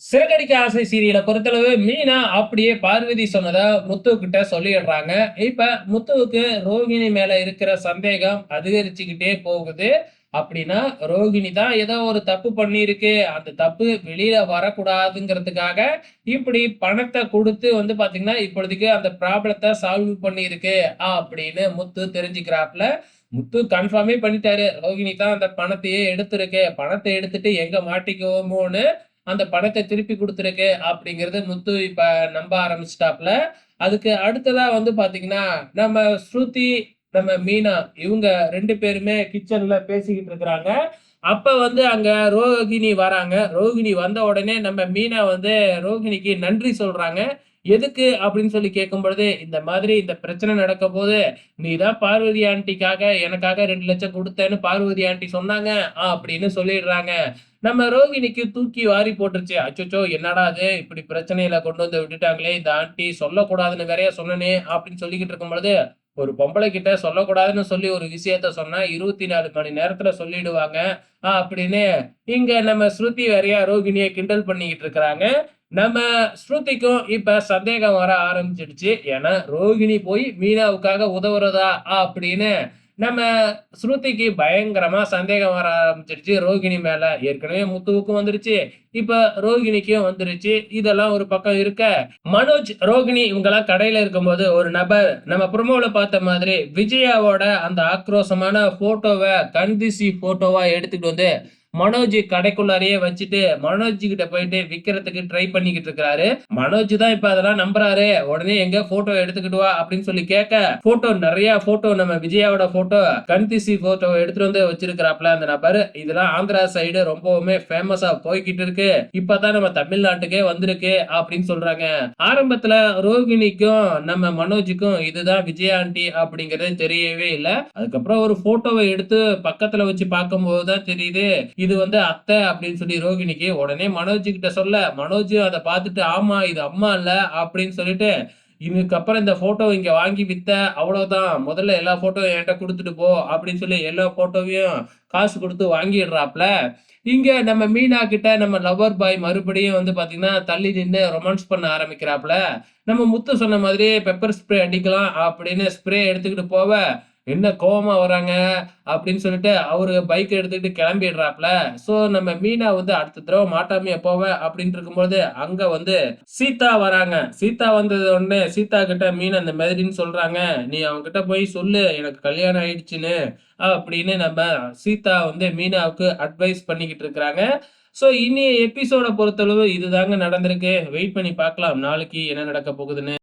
சிறகடிக்க ஆசை சீரியல பொறுத்தளவு மீனா அப்படியே பார்வதி சொன்னத முத்துக்கிட்ட சொல்லிடுறாங்க. இப்ப முத்துவுக்கு ரோகிணி மேல இருக்கிற சந்தேகம் அதிகரிச்சுக்கிட்டே போகுது. அப்படின்னா ரோகிணி தான் ஏதோ ஒரு தப்பு பண்ணியிருக்கு. அந்த தப்பு வெளியில வரக்கூடாதுங்கிறதுக்காக, இப்படி பணத்த குடுத்து வந்து பாத்தீங்கன்னா, இப்பொழுதைக்கு அந்த ப்ராப்ளத்த சால்வ் பண்ணியிருக்கு அப்படின்னு முத்து தெரிஞ்சுக்கிறாப்ல. முத்து கன்ஃபார்மே பண்ணிட்டாரு. ரோகிணி தான் அந்த பணத்தையே எடுத்திருக்கு. பணத்த எடுத்துட்டு எங்க மாட்டிக்குவோமோன்னு அந்த பணத்த திருப்பி குடுத்துருக்கு அப்படிங்கிறது முத்து இப்ப நம்ப ஆரம்பிச்சுட்டாப்ல. அதுக்கு அடுத்ததா வந்து பாத்தீங்கன்னா, நம்ம ஸ்ருதி, நம்ம மீனா இவங்க 2 பேருமே கிச்சன்ல பேசிக்கிட்டு இருக்கிறாங்க. அப்ப வந்து அங்க ரோகிணி வராங்க. ரோகிணி வந்த உடனே நம்ம மீனா வந்து ரோகிணிக்கு நன்றி சொல்றாங்க. எதுக்கு அப்படின்னு சொல்லி கேட்கும்பொழுது, இந்த மாதிரி இந்த பிரச்சனை நடக்கும்போது, "நீ தான் பார்வதி ஆன்டிக்காக எனக்காக 2,00,000 குடுத்தேன்னு பார்வதி ஆன்டி சொன்னாங்க" அப்படின்னு சொல்லிடுறாங்க. நம்ம ரோகிணிக்கு தூக்கி வாரி போட்டுருச்சு. அச்சச்சோ! என்னடா இது இப்படி பிரச்சனையில கொண்டு வந்து விட்டுட்டாங்களே! இந்த ஆன்டி சொல்லக்கூடாதுன்னு வேறயா சொன்னனே! அப்படின்னு சொல்லிக்கிட்டு இருக்கும்பொழுது, ஒரு பொம்பளை கிட்ட சொல்லக்கூடாதுன்னு சொல்லி ஒரு விஷயத்த சொன்னா 24 மணி நேரத்துல சொல்லிடுவாங்க. அப்படின்னு இங்க நம்ம ஸ்ருதி வேறயா ரோகிணிய கிண்டல் பண்ணிக்கிட்டு இருக்கிறாங்க. நம்ம ஸ்ருதிக்கும் இப்ப சந்தேகம் வர ஆரம்பிச்சிடுச்சு. ஏன்னா, ரோகிணி போய் மீனாவுக்காக உதவுறதா? அப்படின்னு நம்ம ஸ்ருதிக்கு பயங்கரமா சந்தேகம் வர ஆரம்பிச்சிருச்சு ரோகிணி மேல. ஏற்கனவே முத்துவுக்கும் வந்துருச்சு. இப்ப ரோகிணிக்கும் வந்துருச்சு. இதெல்லாம் ஒரு பக்கம் இருக்க, மனோஜ், ரோகிணி இவங்கலாம் கடையில இருக்கும்போது ஒரு நபர் நம்ம ப்ரோமோல பார்த்த மாதிரி விஜயாவோட அந்த ஆக்ரோஷமான ஃபோட்டோவ கண்திசி ஃபோட்டோவா எடுத்துட்டு வந்து மனோஜ் கடைக்குள்ளாரையே வச்சுட்டு, மனோஜ் கிட்ட போயிட்டு விக்கிறதுக்கு ட்ரை பண்ணிக்கிட்டு இருக்கிறாரு. மனோஜ் தான் இப்ப அதெல்லாம் நம்புறாரு. உடனே எங்க ஃபோட்டோ எடுத்துக்கிட்டு வா அப்படின்னு சொல்லி கேட்க, ஃபோட்டோ நெறைய ஃபோட்டோ நம்ம விஜயாவோட ஃபோட்டோ, கண்திசி ஃபோட்டோ எடுத்துட்டு வந்து வச்சிருக்கிறாப்ல அந்த நபர். இதெல்லாம் ஆந்திரா சைடு ரொம்பவுமே ஃபேமஸா போய்க்கிட்டு இருக்கு. இப்பதான் நம்ம தமிழ்நாட்டுக்கே வந்திருக்கு அப்படின்னு சொல்றாங்க. ஆரம்பத்துல ரோகிணிக்கும் நம்ம மனோஜுக்கும் இதுதான் விஜயா ஆன்டி அப்படிங்கிறது தெரியவே இல்ல. அதுக்கப்புறம் ஒரு ஃபோட்டோவ எடுத்து பக்கத்துல வச்சு பார்க்கும்போது தான் தெரியுது. இது வந்து அத்தை அப்படின்னு சொல்லி ரோகிணிக்கு. உடனே மனோஜ் கிட்ட சொல்ல, மனோஜ் அத பார்த்துட்டு, "ஆமா இது அம்மா இல்ல" அப்படின்னு சொல்லிட்டு, "இதுக்கப்புறம் இந்த ஃபோட்டோ இங்க வாங்கி வித்த அவ்வளவுதான். முதல்ல எல்லா ஃபோட்டோவும் என்ட்ட குடுத்துட்டு போ" அப்படின்னு சொல்லி எல்லா ஃபோட்டோவையும் காசு குடுத்து வாங்கிடுறாப்ல. இங்க நம்ம மீனா கிட்ட நம்ம லவ்வர் பாய் மறுபடியும் வந்து பார்த்தீங்கன்னா, தள்ளி நின்னு ரொமான்ஸ் பண்ண ஆரம்பிக்கிறாப்ல. நம்ம முத்து சொன்ன மாதிரி பெப்பர் ஸ்ப்ரே அடிக்கலாம் அப்படின்னு ஸ்ப்ரே எடுத்துக்கிட்டு போவ, என்ன கோவமா வராங்க அப்படின்னு சொல்லிட்டு அவரு பைக் எடுத்துக்கிட்டு கிளம்பிடுறாப்ல. ஸோ நம்ம மீனா வந்து அடுத்த தடவ மாட்டாமயா போவ அப்படின்னு இருக்கும்போது, அங்க வந்து சீதா வராங்க. சீதா வந்தது உடனே சீதா கிட்ட மீனா இந்த மாதிரின்னு சொல்றாங்க. "நீ அவன்கிட்ட போய் சொல்லு எனக்கு கல்யாணம் ஆயிடுச்சுன்னு" அப்படின்னு நம்ம சீதா வந்து மீனாவுக்கு அட்வைஸ் பண்ணிக்கிட்டு இருக்கிறாங்க. ஸோ இனி எபிசோட பொறுத்தளவு இதுதாங்க நடந்திருக்கு. வெயிட் பண்ணி பார்க்கலாம். நாளைக்கு என்ன நடக்க போகுதுன்னு.